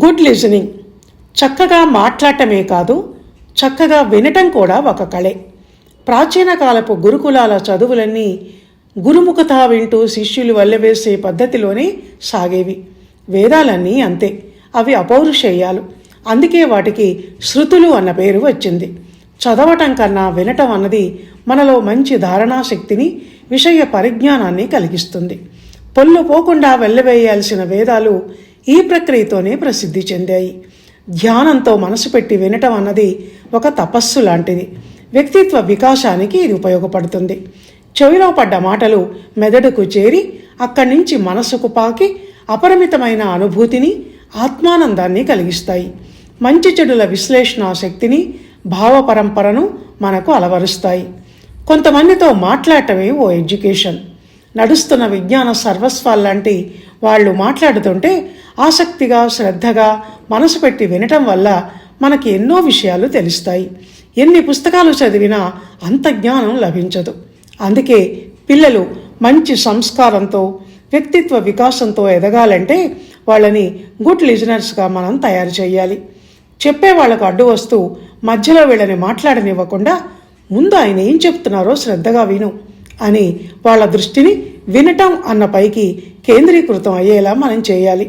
Good listening. చక్కగా మాట్లాడటమే కాదు, చక్కగా వినటం కూడా ఒక కళే. ప్రాచీన కాలపు గురుకులాల చదువులన్నీ గురుముఖత వింటూ శిష్యులు వల్లెవేసే పద్ధతిలోనే సాగేవి. వేదాలన్నీ అంతే. అవి అపౌరుషేయాలు. అందుకే వాటికి శృతులు అన్న పేరు వచ్చింది. చదవటం కన్నా వినటం అన్నది మనలో మంచి ధారణాశక్తిని, విషయ పరిజ్ఞానాన్ని కలిగిస్తుంది. పొల్లు పోకుండా వెళ్ళవేయాల్సిన వేదాలు ఈ ప్రక్రియతోనే ప్రసిద్ధి చెందాయి. ధ్యానంతో మనసు పెట్టి వినటం అన్నది ఒక తపస్సు లాంటిది. వ్యక్తిత్వ వికాసానికి ఇది ఉపయోగపడుతుంది. చెవిలో పడ్డ మాటలు మెదడుకు చేరి అక్కడి నుంచి మనసుకు పాకి అపరిమితమైన అనుభూతిని, ఆత్మానందాన్ని కలిగిస్తాయి. మంచి చెడుల విశ్లేషణ శక్తిని, భావ పరంపరను మనకు అలవరుస్తాయి. కొంతమందితో మాట్లాడటమే ఓ ఎడ్యుకేషన్. నడుస్తున్న విజ్ఞాన సర్వస్వాల్లాంటి వాళ్ళు మాట్లాడుతుంటే ఆసక్తిగా, శ్రద్ధగా మనసు పెట్టి వినటం వల్ల మనకి ఎన్నో విషయాలు తెలుస్తాయి. ఎన్ని పుస్తకాలు చదివినా అంత జ్ఞానం లభించదు. అందుకే పిల్లలు మంచి సంస్కారంతో, వ్యక్తిత్వ వికాసంతో ఎదగాలంటే వాళ్ళని గుడ్ లిజనర్స్గా మనం తయారు చేయాలి. చెప్పే వాళ్లకు అడ్డు వస్తూ మధ్యలో వీళ్ళని మాట్లాడనివ్వకుండా ముందు ఆయన ఏం చెప్తున్నారో శ్రద్ధగా విను అని వాళ్ళ దృష్టిని వినటం అన్న పైకి కేంద్రీకృతం అయ్యేలా మనం చేయాలి.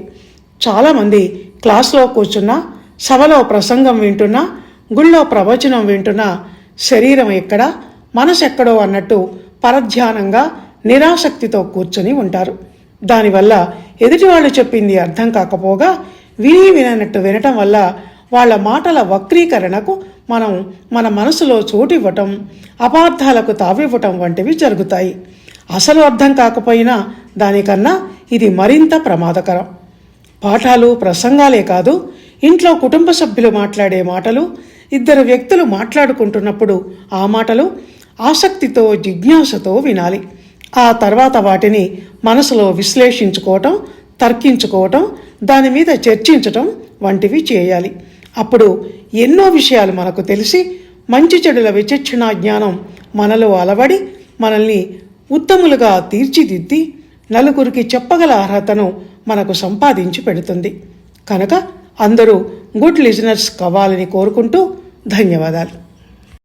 చాలామంది క్లాస్లో కూర్చున్నా, సభలో ప్రసంగం వింటున్నా, గుళ్ళో ప్రవచనం వింటున్నా శరీరం ఎక్కడా మనసు ఎక్కడో అన్నట్టు పరధ్యానంగా నిరాసక్తితో కూర్చొని ఉంటారు. దానివల్ల ఎదుటి వాళ్ళు చెప్పింది అర్థం కాకపోగా విననట్టు వినటం వల్ల వాళ్ళ మాటల వక్రీకరణకు మనం మన మనసులో చోటివ్వటం, అపార్థాలకు తావివ్వటం వంటివి జరుగుతాయి. అసలు అర్థం కాకపోయినా దానికన్నా ఇది మరింత ప్రమాదకరం. పాఠాలు, ప్రసంగాలే కాదు, ఇంట్లో కుటుంబ సభ్యులు మాట్లాడే మాటలు, ఇద్దరు వ్యక్తులు మాట్లాడుకుంటున్నప్పుడు ఆ మాటలు ఆసక్తితో, జిజ్ఞాసతో వినాలి. ఆ తర్వాత వాటిని మనసులో విశ్లేషించుకోవటం, తర్కించుకోవటం, దాని మీద చర్చించటం వంటివి చేయాలి. అప్పుడు ఎన్నో విషయాలు మనకు తెలిసి మంచి చెడుల విచక్షణ జ్ఞానం మనలో అలవడి మనల్ని ఉత్తములుగా తీర్చిదిద్ది నలుగురికి చెప్పగల అర్హతను మనకు సంపాదించి పెడుతుంది. కనుక అందరూ గుడ్ లిజనర్స్ కావాలని కోరుకుంటూ ధన్యవాదాలు.